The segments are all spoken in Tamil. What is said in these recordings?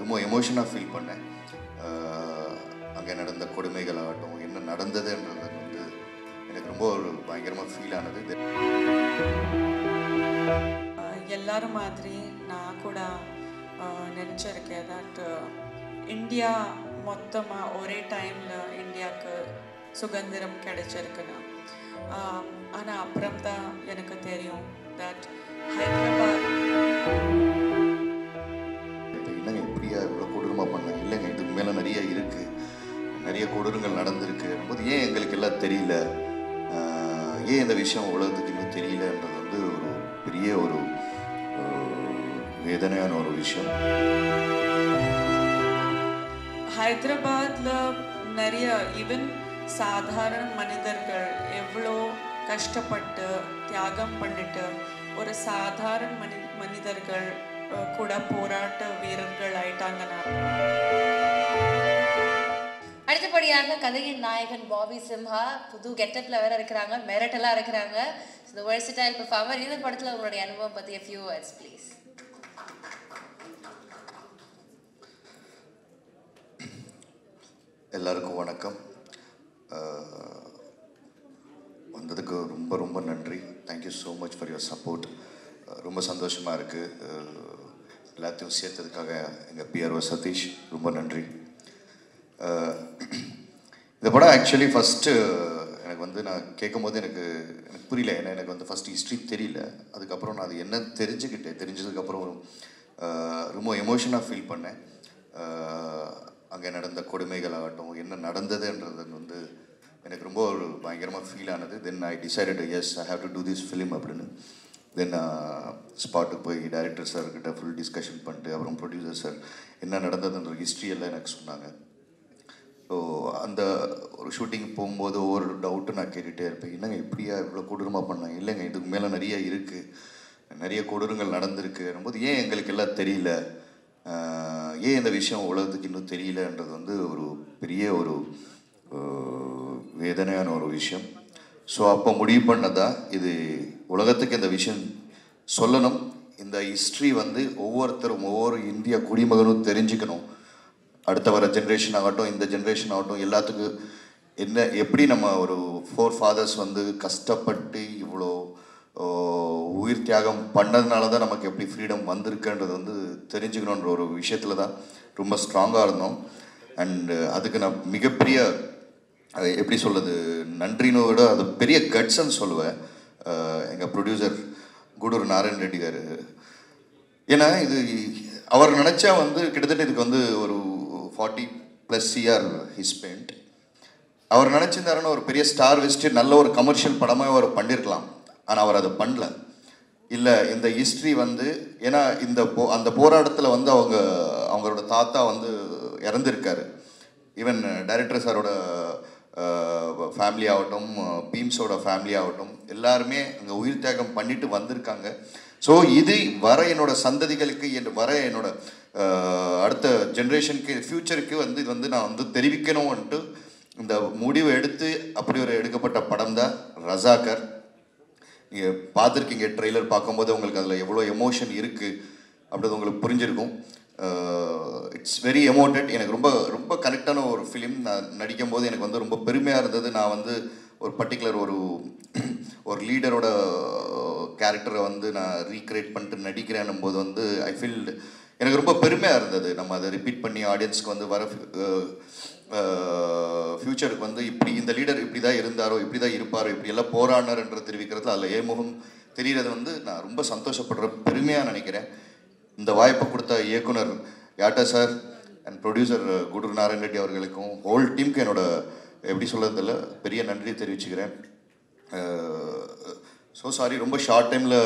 ரொம்ப எமோஷனாக ஃபீல் பண்ணேன். அங்கே நடந்த கொடுமைகளாகட்டும், என்ன நடந்ததுன்றது வந்து எனக்கு ரொம்ப ஒரு பயங்கரமாக ஃபீல் ஆனது. எல்லாரும் மாதிரி நான் கூட நினச்சிருக்கேன் தட் இந்தியா மொத்தமாக ஒரே டைமில் இந்தியாவுக்கு சுதந்திரம் கிடைச்சிருக்குன்னு. ஆனால் அப்புறம் தான் எனக்கு தெரியும் தட் ஹைதராபாத் இல்லைங்க இப்படியா இவ்வளோ கொடூரமாக பண்ணேன், இல்லைங்க இதுக்கு மேலே நிறைய இருக்குது, நிறைய கொடூரங்கள் நடந்திருக்கு போது ஏன் எங்களுக்கு எல்லாம் தெரியல, ஏன் இந்த விஷயம் உலகத்துக்கு இன்னும் தெரியலன்றது வந்து ஒரு பெரிய ஒரு வேதனையான ஒரு விஷயம். ஹைதராபாத்தில் நிறைய ஈவன் சாதாரண மனிதர்கள் எவ்வளோ கஷ்டப்பட்டு தியாகம் பண்ணிட்டு ஒரு சாதாரண மனிதர்கள் கூட போராட்ட வீரர்கள் ஆயிட்டாங்கன்னா. அடுத்தபடியாக கதையின் நாயகன் பாபி சிம்ஹா புது கெட்டப்ல வேற இருக்கிறாங்க, மெரட்டெல்லாம் இருக்கிறாங்க. தி வெர்சடைல் பெர்ஃபார்மர். இந்த படத்துல உங்களுடைய அனுபவம் பத்தி a few words please. எல்லாருக்கும் வணக்கம். வந்ததுக்கு ரொம்ப ரொம்ப நன்றி. Thank you so much for your support. ரொம்ப சந்தோஷமாக இருக்குது. எல்லாத்தையும் சேர்த்ததுக்காக எங்கள் பிஆர்ஓ சதீஷ் ரொம்ப நன்றி. இந்த படம் ஆக்சுவலி ஃபஸ்ட்டு எனக்கு வந்து நான் கேட்கும் போது எனக்கு புரியல. ஏன்னா எனக்கு வந்து ஃபஸ்ட்டு ஹிஸ்ட்ரி தெரியல. அதுக்கப்புறம் நான் அது என்ன தெரிஞ்சதுக்கப்புறம் ரொம்ப எமோஷனாக ஃபீல் பண்ணேன். அங்கே நடந்த கொடுமைகளாகட்டும், என்ன நடந்ததுன்றது வந்து எனக்கு ரொம்ப ஒரு பயங்கரமாக ஃபீல் ஆனது. Then I decided as I have to do this film அப்படின்னு. தென் ஸ்பாட்டுக்கு போய் டைரக்டர் சார்கிட்ட ஃபுல் டிஸ்கஷன் பண்ணிட்டு அப்புறம் ப்ரொடியூசர் சார் என்ன நடந்ததுன்ற ஹிஸ்ட்ரி எல்லாம் எனக்கு சொன்னாங்க. ஸோ அந்த ஒரு ஷூட்டிங் போகும்போது ஒவ்வொரு டவுட்டும் நான் கேட்டுகிட்டே இருப்பேன். என்னங்க இப்படியா இவ்வளோ கொடூரமாக பண்ணேன், இல்லைங்க இதுக்கு மேலே நிறைய இருக்குது, நிறைய கொடூரங்கள் நடந்திருக்கு போது ஏன் எங்களுக்கு எல்லாம் தெரியல, ஏன் இந்த விஷயம் உலகத்துக்கு இன்னும் தெரியலன்றது வந்து ஒரு பெரிய ஒரு வேதனையான ஒரு விஷயம். ஸோ அப்போ முடிவு பண்ணதா இது உலகத்துக்கு இந்த விஷயம் சொல்லணும். இந்த ஹிஸ்ட்ரி வந்து ஒவ்வொருத்தரும் ஒவ்வொரு இந்திய குடிமகனும் தெரிஞ்சுக்கணும். அடுத்த வர ஜென்ரேஷன் ஆகட்டும், இந்த ஜென்ரேஷன் ஆகட்டும், எல்லாத்துக்கும் என்ன எப்படி நம்ம ஒரு 4 ஃபாதர்ஸ் வந்து கஷ்டப்பட்டு இவ்வளோ உயிர் தியாகம் பண்ணதுனால தான் நமக்கு எப்படி ஃப்ரீடம் வந்திருக்குன்றது வந்து தெரிஞ்சுக்கணுன்ற ஒரு விஷயத்தில் தான் ரொம்ப ஸ்ட்ராங்காக இருந்தோம். அண்டு அதுக்கு நான் மிகப்பெரிய எப்படி சொல்கிறது நன்றின்னு விட அது பெரிய கட்ஸ்ன்னு சொல்லுவேன் எங்கள் ப்ரொடியூசர் கூடூர் நாராயண் ரெட்டி கார். ஏன்னா இது அவர் நினச்சா வந்து கிட்டத்தட்ட இதுக்கு வந்து ஒரு 40+ இயர் ஹி ஸ்பெண்ட். அவர் நினச்சிருந்தாருன்னா ஒரு பெரிய ஸ்டார் வச்சுட்டு நல்ல ஒரு கமர்ஷியல் படமாக அவர் பண்ணியிருக்கலாம். ஆனால் அவர் அதை பண்ணல. இல்லை இந்த ஹிஸ்ட்ரி வந்து ஏன்னா அந்த போராட்டத்தில் வந்து அவங்களோட தாத்தா வந்து இறந்துருக்காரு. ஈவன் டைரக்டர் சாரோட ஃபேமிலி ஆகட்டும், பீம்ஸோட ஃபேமிலி ஆகட்டும், எல்லாருமே அங்கே உயிர் தியாகம் பண்ணிட்டு வந்திருக்காங்க. ஸோ இது வர என்னோட சந்ததிகளுக்கு வர என்னோட அடுத்த ஜென்ரேஷனுக்கு ஃப்யூச்சருக்கு வந்து இது வந்து நான் வந்து தெரிவிக்கணும்ன்ட்டு இந்த முடிவு எடுத்து அப்படி ஒரு எடுக்கப்பட்ட படம் தான் ரசாகர். நீங்கள் பார்த்துருக்கீங்க ட்ரெய்லர் பார்க்கும்போது உங்களுக்கு அதில் எவ்வளோ எமோஷன் இருக்குது அப்படின்றது உங்களுக்கு புரிஞ்சிருக்கும். It's very emoted. எனக்கு ரொம்ப ரொம்ப கனெக்டான ஒரு ஃபிலிம். நான் நடிக்கும் போது எனக்கு வந்து ரொம்ப பெருமையாக இருந்தது. நான் வந்து ஒரு பர்டிகுலர் ஒரு லீடரோட கேரக்டரை வந்து நான் ரீக்ரியேட் பண்ணிட்டு நடிக்கிறேன்னும் போது வந்து ஐ ஃபீல் எனக்கு ரொம்ப பெருமையாக இருந்தது. நம்ம அதை ரிப்பீட் பண்ணி ஆடியன்ஸ்க்கு வந்து வர ஃப்யூச்சருக்கு வந்து இப்படி இந்த லீடர் இப்படி தான் இருந்தாரோ, இப்படி தான் இருப்பாரோ, இப்படி எல்லாம் போராடினார்ன்ற தெரிவிக்கிறது அதில் ஏமுகம் தெரிகிறது வந்து நான் ரொம்ப சந்தோஷப்படுற பெருமையாக நினைக்கிறேன். இந்த வாய்ப்பை கொடுத்த இயக்குனர் யாட்டா sir and producer Gudur Narayan Reddy அவர்களுக்கும் ஹோல் டீமுக்கு என்னோட எப்படி சொல்கிறதில்ல பெரிய நன்றி தெரிவிச்சுக்கிறேன். ஸோ சாரி ரொம்ப ஷார்ட் டைமில்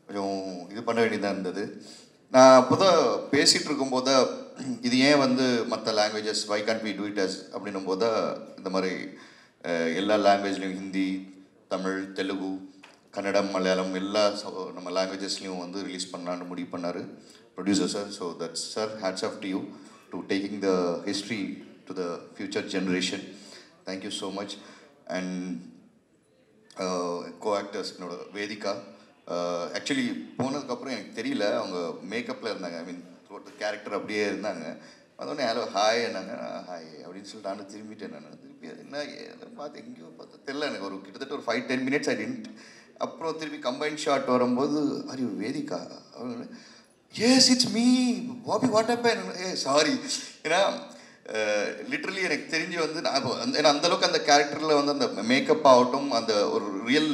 கொஞ்சம் இது பண்ண வேண்டியதாக இருந்தது. நான் அப்போ தான் பேசிகிட்டு இருக்கும்போது இது ஏன் வந்து மற்ற languages why can't we do it as அப்படின்னும் போது தான் இந்த மாதிரி எல்லா லாங்குவேஜ்லேயும் ஹிந்தி, தமிழ், தெலுங்கு, கன்னடம், மலையாளம் எல்லா நம்ம லாங்குவேஜஸ்லையும் வந்து ரிலீஸ் பண்ணலான்னு முடிவு பண்ணார் producer sir. So that's sir, hats off to you to taking the history to the future generation. Thank you so much. And co actors என்னோட வேதிகா. ஆக்சுவலி போனதுக்கப்புறம் எனக்கு தெரியல அவங்க மேக்கப்பில் இருந்தாங்க. ஐ மீன் ஒரு கேரக்டர் அப்படியே இருந்தாங்க. அதோடனே ஹலோ ஹாய் என்னாங்க, ஹாய் அப்படின்னு சொல்லிட்டு நானும் திரும்பிட்டேன். நான் திருப்பி என்ன பார்த்து எங்கேயோ பார்த்து தெரில எனக்கு, ஒரு கிட்டத்தட்ட ஒரு 5-10 minutes ஆகிட்டு. அப்புறம் திருப்பி கம்பைன் ஷாட் வரும்போது are you Vedhika, yes it's me Bobby what happen, sorry. ஏன்னா லிட்ரலி எனக்கு தெரிஞ்சு வந்து நான் ஏன்னா அந்தளவுக்கு அந்த கேரக்டரில் வந்து அந்த மேக்கப் ஆகட்டும், அந்த ஒரு ரியல்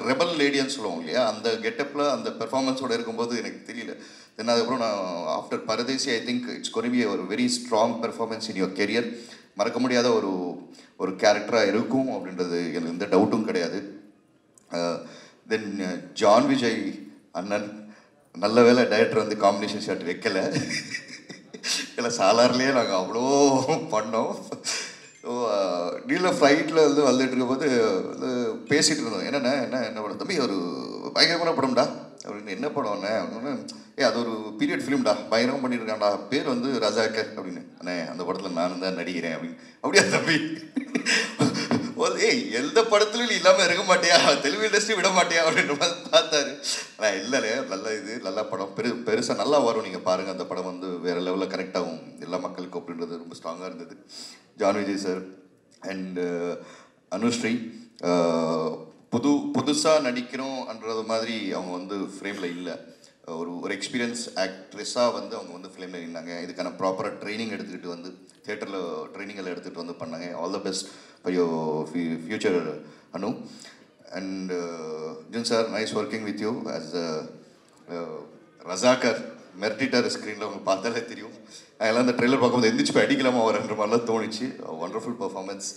ரெபல் லேடின்னு சொல்லுவோம் இல்லையா, அந்த கெட்டப்பில் அந்த பெர்ஃபார்மன்ஸோடு இருக்கும்போது எனக்கு தெரியல. தென் அதுக்கப்புறம் நான் after Paradesi I think it's gonna be ஒரு very strong performance in your career. மறக்க முடியாத ஒரு கேரக்டராக இருக்கும் அப்படின்றது எனக்கு எந்த டவுட்டும் கிடையாது. தென் ஜான் விஜய் அண்ணன், நல்ல வேலை டைரக்டர் வந்து காம்பினேஷன் ஷாட் வைக்கலை. இல்லை சாலார்லேயே நாங்கள் அவ்வளோ பண்ணோம். ஸோ நீல ஃப்ளைட்டில் வந்து வந்துட்டு இருக்கும்போது பேசிகிட்டு இருந்தோம். என்ன படம் தம்பி, ஒரு பயங்கரமான படம்டா அப்படின்னு. என்ன படம்ண்ணே அப்படின்னு. அது ஒரு பீரியட் ஃபிலிம்டா, பயங்கரமாக பண்ணியிருக்கான்டா, பேர் வந்து ரஜாக்கர் அப்படின்னு. அண்ணே அந்த படத்தில் நானும் தான் நடிக்கிறேன் அப்படின்னு. அப்படியா தம்பி, எந்த படத்துலையும் நீ இல்லாமல் இருக்க மாட்டியா, தெலுங்கு இண்டஸ்ட்ரி விட மாட்டியா அப்படின்ற மாதிரி பார்த்தாரு. ஆனால் இல்லைல்லையா, நல்ல படம், பெருசாக நல்லா வரும், நீங்கள் பாருங்கள். அந்த படம் வந்து வேறு லெவலில் கனெக்ட் ஆகும் எல்லா மக்களுக்கும் அப்படின்றது ரொம்ப ஸ்ட்ராங்காக இருந்தது. John Vijay sir and Anusree புதுசாக நடிக்கிறோம்ன்றது மாதிரி அவங்க வந்து ஃப்ரேமில் இல்லை. ஒரு எக்ஸ்பீரியன்ஸ் ஆக்ட்ரெஸ்ஸாக வந்து அவங்க வந்து ஃபிலிமில் இருந்தாங்க. இதுக்கான ப்ராப்பராக ட்ரைனிங் எடுத்துக்கிட்டு வந்து தியேட்டரில் ட்ரைனிங்கில் எடுத்துகிட்டு வந்து பண்ணாங்க. All the best for your future Anu. And Jun sir, nice working with you as Razakar. மெர்டிட்டர் ஸ்க்ரீனில் அவங்க பார்த்தாலே தெரியும். அதெல்லாம் அந்த ட்ரெய்லர் பார்க்கும்போது எந்திரிச்சு போய் அடிக்கலாமா வரன்ற மாதிரிலாம் தோணிச்சு. Wonderful performance.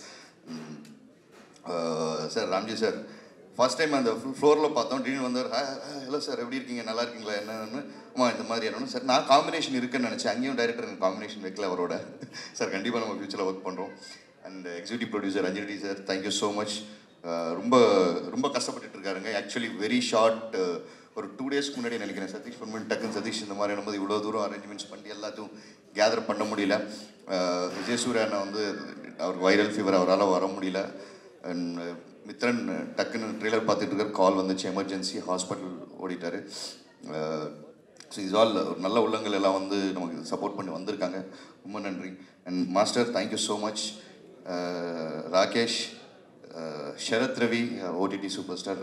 Sir Ramji sir, first time அந்த ஃப்ளோரில் பார்த்தோம். திடீர்னு வந்தார், ஹலோ சார் எப்படி இருக்கீங்க, நல்லா இருக்கீங்களா, என்னன்னு. இந்த மாதிரி என்னன்னு சார், நான் காம்பினேஷன் இருக்குன்னு நினச்சேன். அங்கேயும் டைரக்டர் எனக்கு காம்பினேஷன் வைக்கல அவரோட. சார் கண்டிப்பாக நம்ம ஃபியூச்சரில் ஒர்க் பண்ணுறோம். And executive producer Anjali sir, thank you so much. ரொம்ப கஷ்டப்பட்டுட்டு இருக்காருங்க. ஆக்சுவலி வெரி ஷார்ட், ஒரு 2 days முன்னாடி நினைக்கிறேன் சதீஷ் பொன்மன் டக்குன்னு சதீஷ் இந்த மாதிரி என்னும்போது இவ்வளோ தூரம் அரேஞ்ச்மெண்ட்ஸ் பண்ணி எல்லாத்தையும் கேதர் பண்ண முடியல. விஜயசூர்யா அண்ணா வந்து அவருக்கு வைரல் ஃபீவர், அவரால் வர முடியல. அண்ட் மித்ரன் டக்குன்னு ட்ரெய்லர் பார்த்துட்டு இருக்கார், கால் வந்துச்சு, எமர்ஜென்சி ஹாஸ்பிட்டல் ஓடிட்டார். ஸோ இஸ் ஆல் நல்ல உள்ளங்கள் எல்லாம் வந்து நமக்கு சப்போர்ட் பண்ணி வந்திருக்காங்க. ரொம்ப நன்றி. And master thank you so much. Rakesh, Sharath Ravi, OTT super star.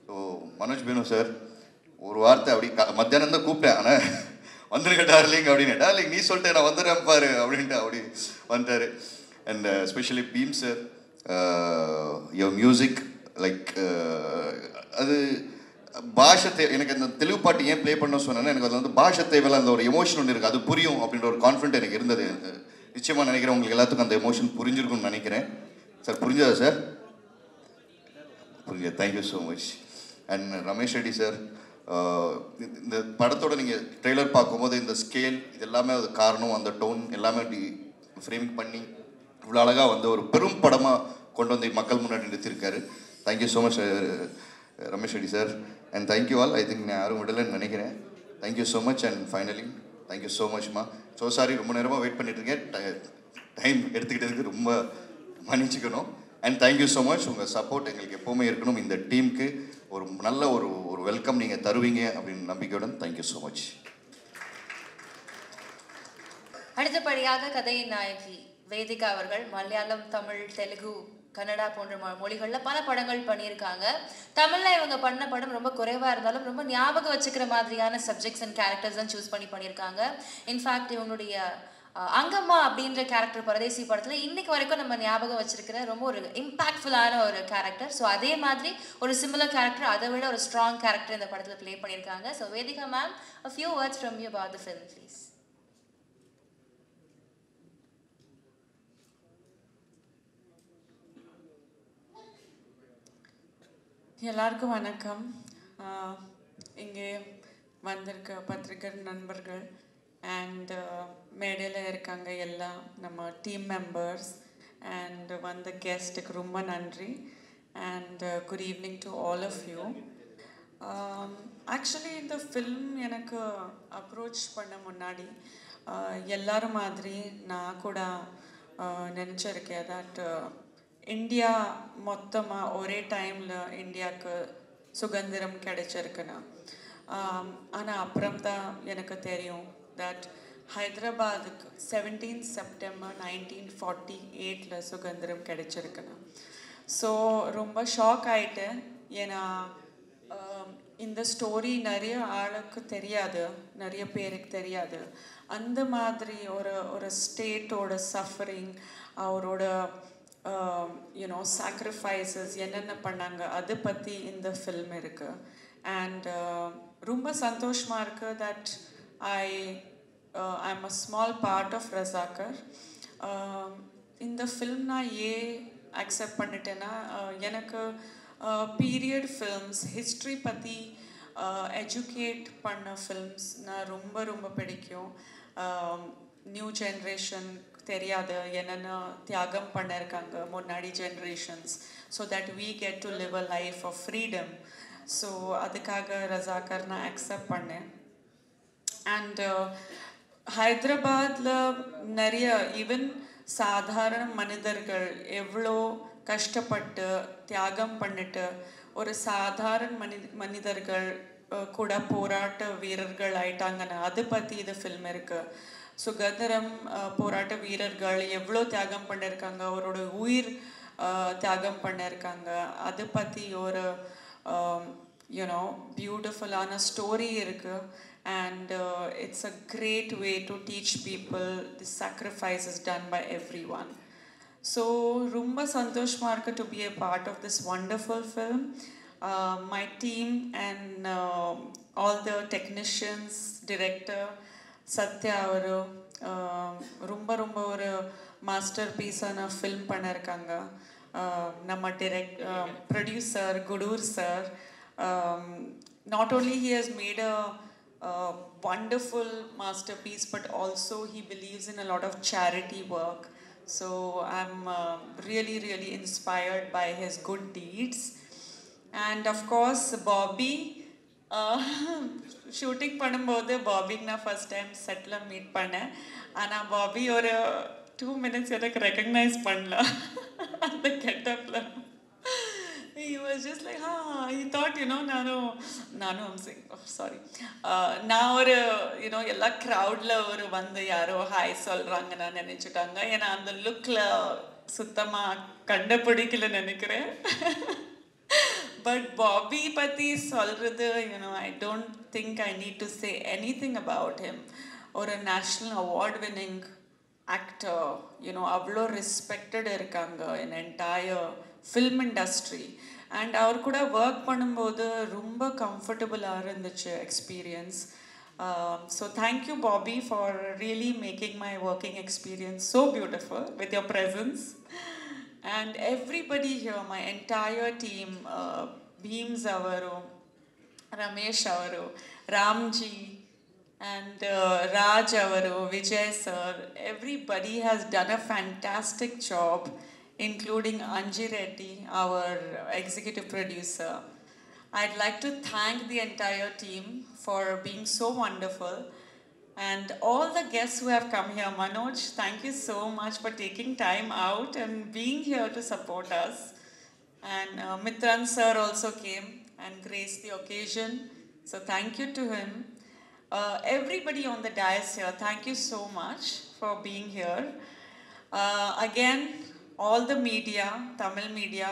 So Manoj பேனு சார், ஒரு வார்த்தை அப்படி மத்தியானம் தான் கூப்பிட்டேன், ஆனால் வந்துருக்க டார்லிங் அப்படின்னு. டார்லிங் நீ சொல்லிட்டேன், நான் வந்துடுறேன் பாரு அப்படின்ட்டு அப்படி வந்துட்டார். And especially Bheem sir, your music like அது பாஷை எனக்கு அந்த தெலுங்கு பாட்டு ஏன் ப்ளே பண்ண சொன்னேன்னா, எனக்கு அதில் வந்து பாஷை தேவையில்ல, அந்த ஒரு எமோஷன் ஒன்று இருக்குது, அது புரியும் அப்படின்ற ஒரு கான்ஃபிடென்ட் எனக்கு இருந்தது. நிச்சயமாக நினைக்கிறேன் உங்களுக்கு எல்லாத்துக்கும் அந்த எமோஷன் புரிஞ்சிருக்கும்னு நினைக்கிறேன். சார் புரிஞ்சதா சார்? புரிஞ்சது, thank you so much. And Ramesh Reddy sir, இந்த படத்தோட நீங்கள் ட்ரெய்லர் பார்க்கும்போது இந்த ஸ்கேல் இது எல்லாமே அது காரணம், அந்த டோன் எல்லாமே அப்படி ஃப்ரேமிங் பண்ணி இவ்வளோ அழகாக வந்து ஒரு பெரும் படமாக கொண்டு வந்து மக்கள் முன்னாடி நிறுத்திருக்காரு. Thank you so much Ramesh Reddy sir. And thank you all. I think நான் யாரும் விடலைன்னு நினைக்கிறேன். Thank you so much. And finally thank you ஸோ மச்மா. ஸோ சாரி, ரொம்ப நேரமாக வெயிட் பண்ணிட்டுருக்கேன், டைம் எடுத்துக்கிட்டதுக்கு ரொம்ப மன்னிச்சுக்கணும். And thank you so much. உங்கள் சப்போர்ட் எங்களுக்கு எப்போவுமே இருக்கணும். இந்த டீமுக்கு ஒரு நல்ல ஒரு வெல்கம் நீங்கள் தருவீங்க அப்படின்னு நம்பிக்கையுடன் தேங்க்யூ ஸோ மச். அடுத்தபடியாக கதையின் நாயகி வேதிகா அவர்கள் மலையாளம், தமிழ், தெலுங்கு, கன்னடா போன்ற மொழிகளில் பல படங்கள் பண்ணியிருக்காங்க. தமிழில் இவங்க பண்ண படம் ரொம்ப குறைவாக இருந்தாலும் ரொம்ப ஞாபகம் வச்சுக்கிற மாதிரியான சப்ஜெக்ட்ஸ் அண்ட் கேரக்டர்ஸ் தான் சூஸ் பண்ணியிருக்காங்க. இன்ஃபேக்ட் இவங்களுடைய அங்கம்மா அப்படின்ற கேரக்டர் பரதேசி படத்தில் இன்னைக்கு வரைக்கும் நம்ம ஞாபகம் வச்சிருக்கிற ரொம்ப ஒரு இம்பாக்ட்ஃபுல்லான ஒரு கேரக்டர். ஸோ அதே மாதிரி ஒரு சிமிலர் கேரக்டர், அதை விட ஒரு ஸ்ட்ராங் கேரக்டர் இந்த படத்தில் ப்ளே பண்ணியிருக்காங்க. So Vedhika ma'am, a few words from you about the film, please. எல்லாருக்கும் வணக்கம். இங்கே வந்திருக்க பத்திரிகை நண்பர்கள் அண்ட் மேடையில் இருக்காங்க எல்லாம் நம்ம டீம் மெம்பர்ஸ் அண்ட் வந்த கெஸ்ட்டுக்கு ரொம்ப நன்றி. And good evening to all of you. Actually இந்த ஃபில்ம் எனக்கு அப்ரோச் பண்ண முன்னாடி எல்லாரும் மாதிரி நான் கூட நினச்சிருக்கேன் தட் இந்தியா மொத்தமாக ஒரே டைமில் இந்தியாவுக்கு சுதந்திரம் கிடைச்சிருக்குன்னா. ஆனால் அப்புறம் தான் எனக்கு தெரியும் தட் ஹைதராபாத்துக்கு 17 செப்டம்பர் 1948 சுதந்திரம் கிடைச்சிருக்குன்னு. ஸோ ரொம்ப ஷாக் ஆகிட்டேன். ஏன்னா இந்த ஸ்டோரி நிறைய ஆளுக்கு தெரியாது, நிறைய பேருக்கு தெரியாது. அந்த மாதிரி ஒரு ஸ்டேட்டோட சஃபரிங், அவரோட யூனோ சாக்ரிஃபைசஸ் என்னென்ன பண்ணாங்க அதை பற்றி இந்த ஃபில்ம் இருக்குது. அண்ட் ரொம்ப சந்தோஷமாக இருக்குது that I'm a small part of Razakar. இந்த ஃபில்ம் நான் அக்செப்ட் பண்ணிட்டேன்னா, எனக்கு பீரியட் ஃபில்ம்ஸ், ஹிஸ்ட்ரி பற்றி எஜுகேட் பண்ண ஃபில்ம்ஸ் நான் ரொம்ப ரொம்ப பிடிக்கும். நியூ ஜென்ரேஷன் தெரியாது என்னென்ன தியாகம் பண்ணியிருக்காங்க முன்னாடி generations, so that we get to live a life of freedom. So அதுக்காக ரசாக்கர் நான் அக்செப்ட் பண்ணேன். அண்ட் ஹைதராபாத்தில் நிறைய ஈவன் சாதாரண மனிதர்கள் எவ்வளோ கஷ்டப்பட்டு தியாகம் பண்ணிட்டு ஒரு சாதாரண மனிதர்கள் கூட போராட்ட வீரர்கள் ஆயிட்டாங்கன்னா அதை பற்றி இது ஃபில்ம் இருக்குது. சுதந்திரம் போராட்ட வீரர்கள் எவ்வளோ தியாகம் பண்ணியிருக்காங்க, அவரோட உயிர் தியாகம் பண்ணியிருக்காங்க, அதை பற்றி ஒரு யூனோ பியூட்டிஃபுல்லான ஸ்டோரி இருக்குது. And it's a great way to teach people the sacrifices done by everyone. So rumba santoshma irukku to be a part of this wonderful film. My team and all the technicians, director Satya avaru rumba oru masterpiece ana film pannirukanga. Namma producer Gudur sir, not only he has made a wonderful masterpiece, but also he believes in a lot of charity work. So I'm really inspired by his good deeds. And of course Bobby, shooting பண்ணும்போது Bobby நான் first time setல meet பண்ணேன். ஆனா Bobby ஒரு 2 minutes எனக்கு recognize பண்ணல அந்த கெட்டப்ல. He was just like, he thought, you know, I'm saying, oh, sorry. நான் ஒரு யூனோ எல்லா க்ரௌடில் ஒரு வந்து யாரோ ஹாய் சொல்கிறாங்க நான் நினச்சிட்டாங்க. ஏன்னா அந்த லுக்கில் சுத்தமாக கண்டுபிடிக்கல நினைக்கிறேன். பட் பாபி பற்றி சொல்கிறது, you know I don't think I need to say anything about him. ஒரு national award winning actor, you know அவ்வளோ ரெஸ்பெக்டட் இருக்காங்க in entire film industry. And அவர் கூட ஒர்க் பண்ணும்போது ரொம்ப கம்ஃபர்டபுளாக இருந்துச்சு experience. So thank you Bobby for really making my working experience so beautiful with your presence. And everybody here, my entire team, Bheems அவரு, ரமேஷ் அவரு, Ramji, and Raj avaru, Vijay sir, everybody has done a fantastic job, including Anji Reddy, our executive producer. I'd like to thank the entire team for being so wonderful, and all the guests who have come here. Manoj, thank you so much for taking time out and being here to support us. And Mitran sir also came and graced the occasion, so thank you to him. Everybody on the dais here, thank you so much for being here. Again, all the media, Tamil media,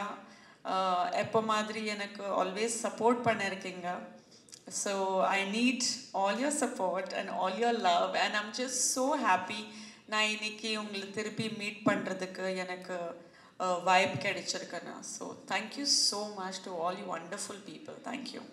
எப்போ மாதிரி எனக்கு always support பண்ணிருக்கீங்க. So I need all your support and all your love, and I'm just so happy நான் இன்னைக்கு உங்களை திருப்பி மீட் பண்ணுறதுக்கு எனக்கு vibe கிடைச்சிருக்குன்னு. So thank you so much to all you wonderful people. Thank you.